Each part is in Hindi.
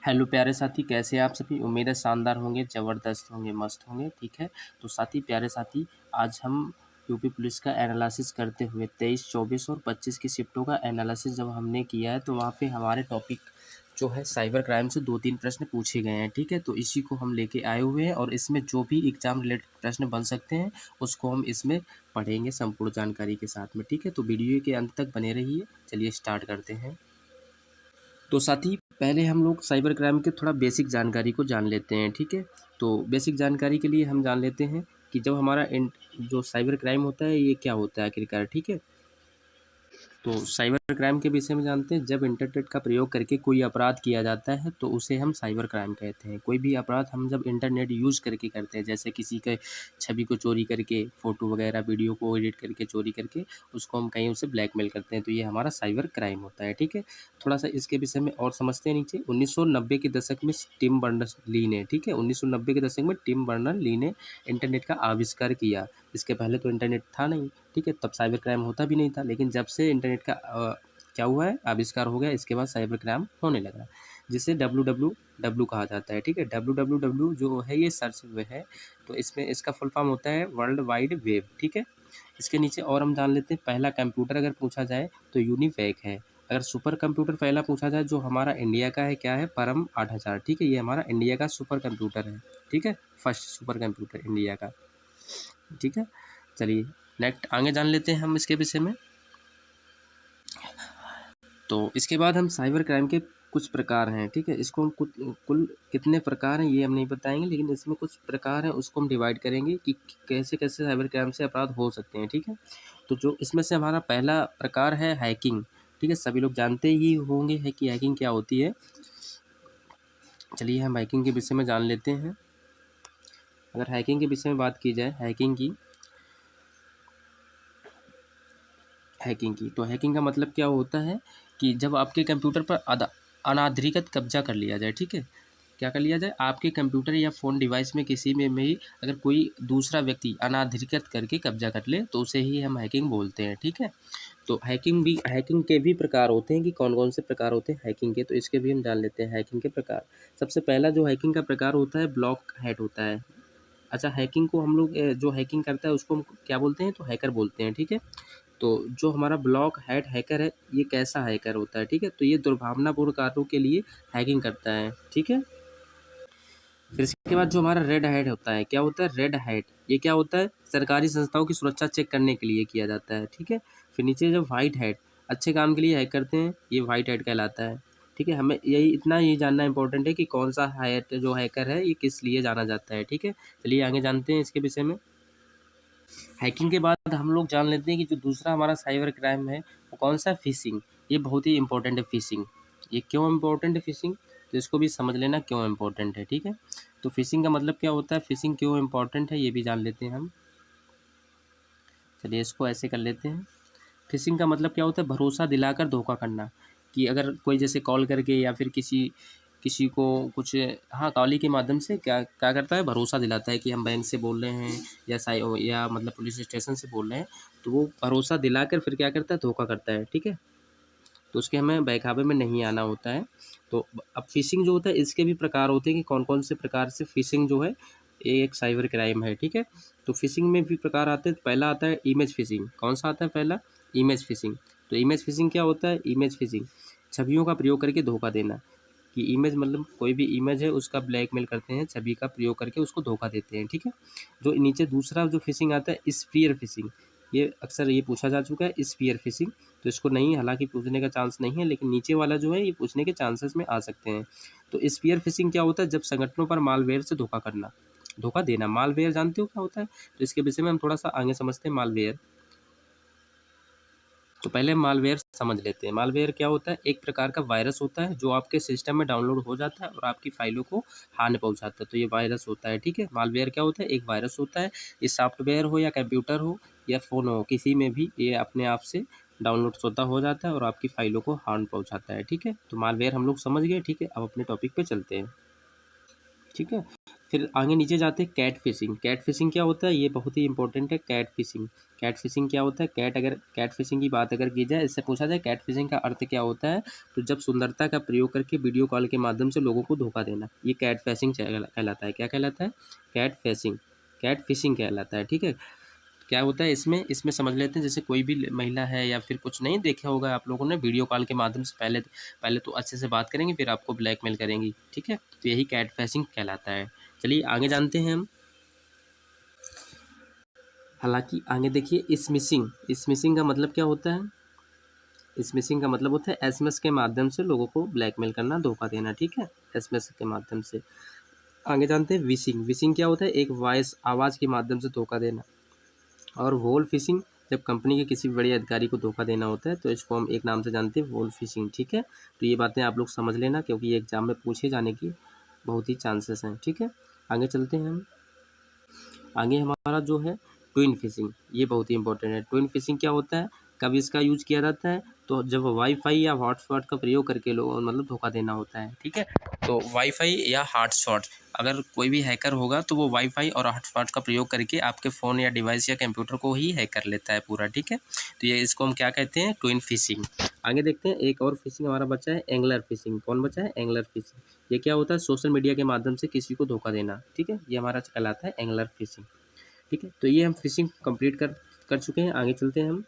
हेलो प्यारे साथी, कैसे हैं आप सभी? उम्मीद है शानदार होंगे, ज़बरदस्त होंगे, मस्त होंगे, ठीक है। तो साथी, प्यारे साथी, आज हम यूपी पुलिस का एनालिसिस करते हुए 23, 24 और 25 की शिफ्टों का एनालिसिस जब हमने किया है तो वहाँ पे हमारे टॉपिक जो है साइबर क्राइम से 2-3 प्रश्न पूछे गए हैं, ठीक है। तो इसी को हम लेके आए हुए हैं और इसमें जो भी एग्ज़ाम रिलेटेड प्रश्न बन सकते हैं उसको हम इसमें पढ़ेंगे संपूर्ण जानकारी के साथ में, ठीक है। तो वीडियो के अंत तक बने रहिए। चलिए स्टार्ट करते हैं। तो साथी, पहले हम लोग साइबर क्राइम के थोड़ा बेसिक जानकारी को जान लेते हैं, ठीक है। तो बेसिक जानकारी के लिए हम जान लेते हैं कि जब हमारा जो साइबर क्राइम होता है ये क्या होता है आखिरकार, ठीक है। तो साइबर क्राइम के विषय में जानते हैं। जब इंटरनेट का प्रयोग करके कोई अपराध किया जाता है तो उसे हम साइबर क्राइम कहते हैं। कोई भी अपराध हम जब इंटरनेट यूज़ करके करते हैं, जैसे किसी के छवि को चोरी करके, फ़ोटो वगैरह वीडियो को एडिट करके चोरी करके उसको हम कहीं उसे ब्लैकमेल करते हैं, तो ये हमारा साइबर क्राइम होता है, ठीक है। थोड़ा सा इसके विषय में और समझते हैं नीचे। 1990 के दशक में टिम बर्नर्स ली ने, ठीक है, 1990 के दशक में टिम बर्नर ली ने इंटरनेट का आविष्कार किया। इसके पहले तो इंटरनेट था नहीं, ठीक है, तब साइबर क्राइम होता भी नहीं था। लेकिन जब से इंटरनेट का क्या हुआ है, आविष्कार हो गया, इसके बाद साइबर क्राइम होने लगा, जिसे WWW कहा जाता है, ठीक है। WWW जो है ये सर्च वे है, तो इसमें इसका फुल फॉर्म होता है वर्ल्ड वाइड वेब, ठीक है। इसके नीचे और हम जान लेते हैं, पहला कंप्यूटर अगर पूछा जाए तो यूनिवैक है। अगर सुपर कंप्यूटर पहला पूछा जाए जो हमारा इंडिया का है, क्या है, परम 8000, ठीक है, ये हमारा इंडिया का सुपर कंप्यूटर है, ठीक है, फर्स्ट सुपर कंप्यूटर इंडिया का, ठीक है। चलिए नेक्स्ट आगे जान लेते हैं हम इसके विषय में। तो इसके बाद हम साइबर क्राइम के कुछ प्रकार हैं, ठीक है। इसको हम कुल कितने प्रकार हैं ये हम नहीं बताएंगे, लेकिन इसमें कुछ प्रकार हैं उसको हम डिवाइड करेंगे कि कैसे कैसे साइबर क्राइम से अपराध हो सकते हैं, ठीक है। तो जो इसमें से हमारा पहला प्रकार है हैकिंग, ठीक है। सभी लोग जानते ही होंगे है कि हैकिंग क्या होती है। चलिए हम हैकिंग के विषय में जान लेते हैं। अगर हैकिंग के विषय में बात की जाए, हैकिंग की तो हैकिंग का मतलब क्या होता है कि जब आपके कंप्यूटर पर अनाधिकृत कब्जा कर लिया जाए, ठीक है। क्या कर लिया जाए, आपके कंप्यूटर या फ़ोन डिवाइस में किसी में ही अगर कोई दूसरा व्यक्ति अनाधिकृत करके कब्जा कर ले तो उसे ही हम हैकिंग बोलते हैं, ठीक है। तो हैकिंग के भी प्रकार होते हैं कि कौन कौन से प्रकार होते हैं हैकिंग के, तो इसके भी हम जान लेते हैं हैकिंग के प्रकार। सबसे पहला जो हैकिंग का प्रकार होता है ब्लॉक हैक होता है। अच्छा, हैकिंग को हम लोग जो हैकिंग करता है उसको हम क्या बोलते हैं, तो हैकर बोलते हैं, ठीक है। तो जो हमारा ब्लॉक हेड हैकर है ये कैसा हैकर होता है, ठीक है। तो ये दुर्भावनापूर्ण कार्यों के लिए हैकिंग करता है, ठीक है। फिर इसके बाद जो हमारा रेड हैट होता है, क्या होता है रेड हैट, ये क्या होता है, सरकारी संस्थाओं की सुरक्षा चेक करने के लिए किया जाता है, ठीक है। फिर नीचे जो वाइट हैट, अच्छे काम के लिए हैक करते हैं, ये वाइट हैट कहलाता है, ठीक है। हमें यही जानना इंपॉर्टेंट है कि कौन सा हैट जो हैकर है ये किस लिए जाना जाता है, ठीक है। चलिए आगे जानते हैं इसके विषय में। हैकिंग के बाद हम लोग जान लेते हैं कि जो दूसरा हमारा साइबर क्राइम है वो कौन सा है, फिशिंग। ये बहुत ही इंपॉर्टेंट है फिशिंग। ये क्यों इम्पोर्टेंट है फिशिंग, तो इसको भी समझ लेना क्यों इम्पोर्टेंट है, ठीक है। तो फिशिंग का मतलब क्या होता है, फिशिंग क्यों इम्पोर्टेंट है ये भी जान लेते हैं हम। चलिए इसको ऐसे कर लेते हैं। फिशिंग का मतलब क्या होता है, भरोसा दिलाकर धोखा करना। कि अगर कोई जैसे कॉल करके या फिर किसी किसी को कुछ, हाँ, कॉल के माध्यम से क्या क्या करता है, भरोसा दिलाता है कि हम बैंक से बोल रहे हैं या मतलब पुलिस स्टेशन से बोल रहे हैं, तो वो भरोसा दिलाकर फिर क्या करता है, धोखा करता है, ठीक है। तो उसके हमें बहकावे में नहीं आना होता है। तो अब फ़िशिंग जो होता है इसके भी प्रकार होते हैं कि कौन-कौन से प्रकार से फ़िशिंग जो है ये एक साइबर क्राइम है, ठीक है। तो फ़िशिंग में भी प्रकार आते हैं। पहला आता है इमेज फ़िशिंग। कौन-सा आता है पहला, इमेज फ़िशिंग। तो इमेज फ़िशिंग क्या होता है, इमेज फ़िशिंग छवियों का प्रयोग करके धोखा देना। कि इमेज मतलब कोई भी इमेज है उसका ब्लैकमेल करते हैं, छवि का प्रयोग करके उसको धोखा देते हैं, ठीक है। जो नीचे दूसरा जो फ़िशिंग आता है स्फीयर फ़िशिंग, ये अक्सर ये पूछा जा चुका है स्फीयर फ़िशिंग। तो इसको नहीं, हालांकि पूछने का चांस नहीं है, लेकिन नीचे वाला जो है ये पूछने के चांसेस में आ सकते हैं। तो स्पीयर फिशिंग क्या होता है, जब संगठनों पर मालवेयर से धोखा करना, धोखा देना। मालवेयर जानते हो क्या होता है, तो इसके विषय में हम थोड़ा सा आगे समझते हैं मालवेयर। तो पहले मालवेयर समझ लेते हैं। मालवेयर क्या होता है, एक प्रकार का वायरस होता है जो आपके सिस्टम में डाउनलोड हो जाता है और आपकी फाइलों को हानि पहुंचाता है, तो ये वायरस होता है, ठीक है। मालवेयर क्या होता है, एक वायरस होता है। ये सॉफ्टवेयर हो या कंप्यूटर हो या फ़ोन हो, किसी में भी ये अपने आप से डाउनलोड स्वतः हो जाता है और आपकी फाइलों को हार्म पहुंचाता है, ठीक है। तो मालवेयर हम लोग समझ गए, ठीक है। अब अपने टॉपिक पे चलते हैं, ठीक है। फिर आगे नीचे जाते हैं कैट फिशिंग। कैट फिशिंग क्या होता है, ये बहुत ही इंपॉर्टेंट है। कैट फिशिंग, कैट फिशिंग क्या होता है? कैट फिशिंग की बात अगर की जाए, इससे पूछा जाए कैट फिशिंग का अर्थ क्या होता है, तो जब सुंदरता का प्रयोग करके वीडियो कॉल के माध्यम से लोगों को धोखा देना, ये कैट फिशिंग कहलाता है। क्या कहलाता है? कैट फिशिंग कहलाता है। ठीक है, क्या होता है इसमें? इसमें समझ लेते हैं, जैसे कोई भी महिला है या फिर कुछ, नहीं देखा होगा आप लोगों ने, वीडियो कॉल के माध्यम से पहले तो अच्छे से बात करेंगी, फिर आपको ब्लैकमेल करेंगी। ठीक है, तो यही कैट फिशिंग कहलाता है। चलिए आगे जानते हैं हम। हालांकि आगे देखिए, स्मिशिंग का मतलब क्या होता है? स्मिशिंग का मतलब होता है एसएमएस के माध्यम से लोगों को ब्लैकमेल करना, धोखा देना। ठीक है, एसएमएस के माध्यम से। आगे जानते हैं विशिंग क्या होता है? एक वॉइस, आवाज़ के माध्यम से धोखा देना। और वोल फिशिंग, जब कंपनी के किसी बड़े अधिकारी को धोखा देना होता है, तो इसको हम एक नाम से जानते हैं, वोल फिशिंग। ठीक है, तो ये बातें आप लोग समझ लेना, क्योंकि ये एग्जाम में पूछे जाने की बहुत ही चांसेस हैं। ठीक है, आगे चलते हैं हम। आगे हमारा जो है ट्विन फिशिंग, ये बहुत ही इंपॉर्टेंट है। ट्विन फिशिंग क्या होता है? कब इसका यूज किया जाता है? तो जब वाईफाई या हॉटस्पॉट का प्रयोग करके लोग मतलब धोखा देना होता है। ठीक है, तो वाईफाई या हॉटस्पॉट, अगर कोई भी हैकर होगा तो वो वाईफाई और हॉटस्पॉट का प्रयोग करके आपके फ़ोन या डिवाइस या कंप्यूटर को ही हैक कर लेता है पूरा। ठीक है, तो ये इसको हम क्या कहते हैं? Twin fishing. आगे देखते हैं, एक और फिशिंग हमारा बचा है, एंगलर फिशिंग। कौन बचा है? Angler phishing. ये क्या होता है? सोशल मीडिया के माध्यम से किसी को धोखा देना। ठीक है, ये हमारा कहलाता है एंगलर फिशिंग। ठीक है, तो ये हम फिशिंग कंप्लीट कर चुके हैं। आगे चलते हैं हम।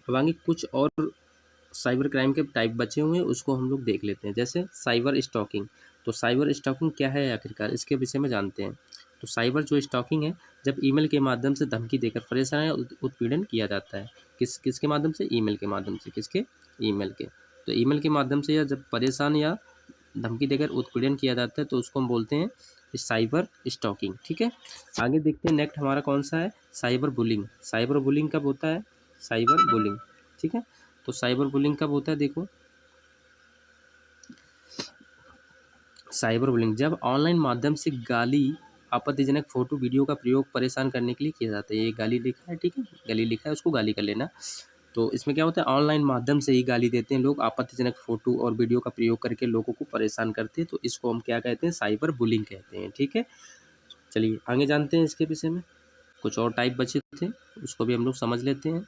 अब आगे कुछ और साइबर क्राइम के टाइप बचे हुए हैं, उसको हम लोग देख लेते हैं। जैसे साइबर स्टॉकिंग। तो साइबर स्टॉकिंग क्या है आखिरकार, इसके विषय में जानते हैं। तो साइबर जो स्टॉकिंग है, जब ईमेल के माध्यम से धमकी देकर परेशान या उत्पीड़न किया जाता है। किसके माध्यम से? ईमेल के माध्यम से। किसके? ईमेल के। तो ईमेल के माध्यम से या जब परेशान या धमकी देकर उत्पीड़न किया जाता है, तो उसको हम बोलते हैं साइबर स्टॉकिंग। ठीक है, आगे देखते हैं नेक्स्ट हमारा कौन सा है? Cyber bullying. साइबर बुलिंग कब होता है? Cyber bullying. ठीक है, तो साइबर बुलिंग कब होता है? देखो, साइबर बुलिंग जब ऑनलाइन माध्यम से गाली, आपत्तिजनक फोटो वीडियो का प्रयोग परेशान करने के लिए किया जाता है। ये गाली लिखा है, ठीक है, गाली लिखा है, उसको गाली कर लेना। तो इसमें क्या होता है? ऑनलाइन माध्यम से ही गाली देते हैं लोग, आपत्तिजनक फोटो और वीडियो का प्रयोग करके लोगों को परेशान करते हैं, तो इसको हम क्या कहते हैं? साइबर बुलिंग कहते हैं। ठीक है, चलिए आगे जानते हैं इसके विषय में। कुछ और टाइप बचे थे, उसको भी हम लोग समझ लेते हैं।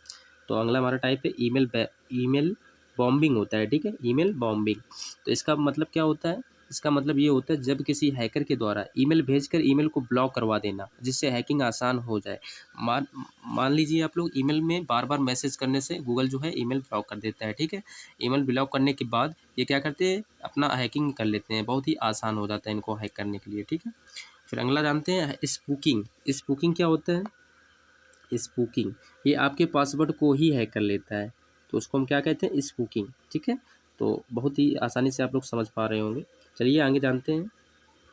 तो अगला हमारा टाइप है ईमेल बॉम्बिंग होता है। ठीक है, ईमेल बॉम्बिंग। तो इसका मतलब क्या होता है? इसका मतलब ये होता है जब किसी हैकर के द्वारा ईमेल भेजकर ईमेल को ब्लॉक करवा देना, जिससे हैकिंग आसान हो जाए। मान मान लीजिए आप लोग ईमेल में बार बार मैसेज करने से गूगल जो है ईमेल ब्लॉक कर देता है। ठीक है, ईमेल ब्लॉक करने के बाद ये क्या करते हैं? अपना हैकिंग कर लेते हैं, बहुत ही आसान हो जाता है इनको हैक करने के लिए। ठीक है, फिर अगला जानते हैं स्पूकिंग। स्पूकिंग क्या होता है? स्पूकिंग, ये आपके पासवर्ड को ही हैक कर लेता है, तो उसको हम क्या कहते हैं? स्पूकिंग। ठीक है, तो बहुत ही आसानी से आप लोग समझ पा रहे होंगे। चलिए आगे जानते हैं।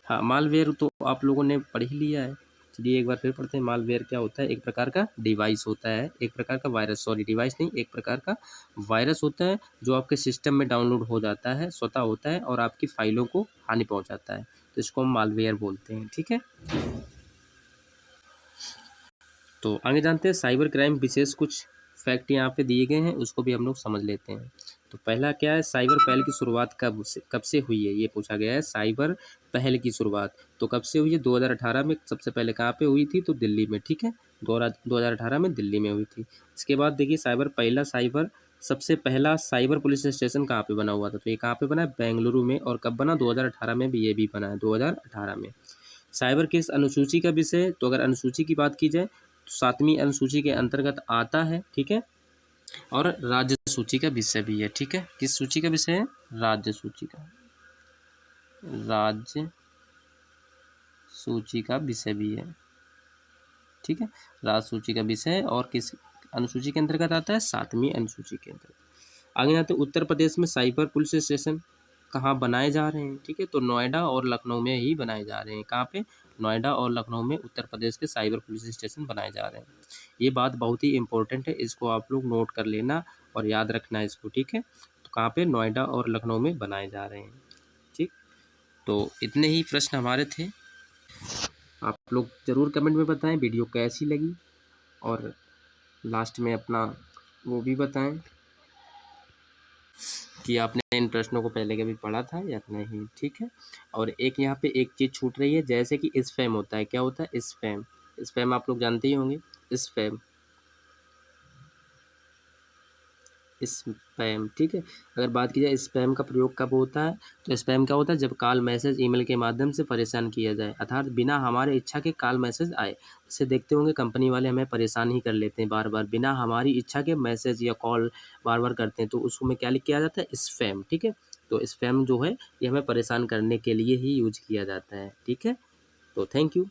हाँ, मालवेयर तो आप लोगों ने पढ़ ही लिया है। चलिए एक बार फिर पढ़ते हैं। मालवेयर क्या होता है? एक प्रकार का डिवाइस होता है, एक प्रकार का वायरस, सॉरी डिवाइस नहीं, एक प्रकार का वायरस होता है, जो आपके सिस्टम में डाउनलोड हो जाता है, स्वतः होता है, और आपकी फाइलों को हानि पहुंचाता है, तो इसको हम मालवेयर बोलते हैं। ठीक है, तो आगे जानते हैं साइबर क्राइम विशेष कुछ फैक्ट यहाँ पे दिए गए हैं, उसको भी हम लोग समझ लेते हैं। तो पहला क्या है? साइबर पहल की शुरुआत कब से हुई है, ये पूछा गया है। साइबर पहल की शुरुआत तो कब से हुई है? 2018 में। सबसे पहले कहाँ पे हुई थी? तो दिल्ली में। ठीक है, 2018 में दिल्ली में हुई थी। इसके बाद देखिए, सबसे पहला साइबर पुलिस स्टेशन कहाँ पे बना हुआ था? तो ये कहाँ पे बना है? बेंगलुरु में। और कब बना? 2018 में भी, ये भी बना है 2018 में। साइबर किस अनुसूची का विषय? तो अगर अनुसूची की बात की जाए, तो 7वीं अनुसूची के अंतर्गत आता है। ठीक है, और राज्य सूची का विषय भी है। ठीक है, किस सूची का विषय है? राज्य सूची का, राज्य सूची का विषय भी है। ठीक है, राज्य सूची का विषय है, और किस अनुसूची के अंतर्गत आता है? 7वीं अनुसूची के अंतर्गत। आगे जाते हैं, उत्तर प्रदेश में साइबर पुलिस स्टेशन कहाँ बनाए जा रहे हैं? ठीक है, तो नोएडा और लखनऊ में ही बनाए जा रहे हैं। कहाँ पे? नोएडा और लखनऊ में उत्तर प्रदेश के साइबर पुलिस स्टेशन बनाए जा रहे हैं। ये बात बहुत ही इंपॉर्टेंट है, इसको आप लोग नोट कर लेना और याद रखना इसको। ठीक है, तो कहाँ पे? नोएडा और लखनऊ में बनाए जा रहे हैं। ठीक, तो इतने ही प्रश्न हमारे थे। आप लोग ज़रूर कमेंट में बताएं वीडियो कैसी लगी, और लास्ट में अपना वो भी बताएं कि आपने इन प्रश्नों को पहले कभी पढ़ा था या नहीं। ठीक है, और एक यहाँ पे एक चीज़ छूट रही है, जैसे कि स्पैम होता है। क्या होता है? स्पैम। स्पैम आप लोग जानते ही होंगे। स्पैम स्पैम, ठीक है। अगर बात की जाए स्पैम का प्रयोग कब होता है, तो स्पैम क्या होता है, जब कॉल, मैसेज, ईमेल के माध्यम से परेशान किया जाए, अर्थात बिना हमारे इच्छा के कॉल मैसेज आए। जैसे देखते होंगे कंपनी वाले हमें परेशान ही कर लेते हैं बार बार, बिना हमारी इच्छा के मैसेज या कॉल बार बार करते हैं, तो उसको में क्या लिख किया जाता है, स्पैम, ठीक है। तो स्पैम जो है ये हमें परेशान करने के लिए ही यूज किया जाता है, ठीक है। तो थैंक यू।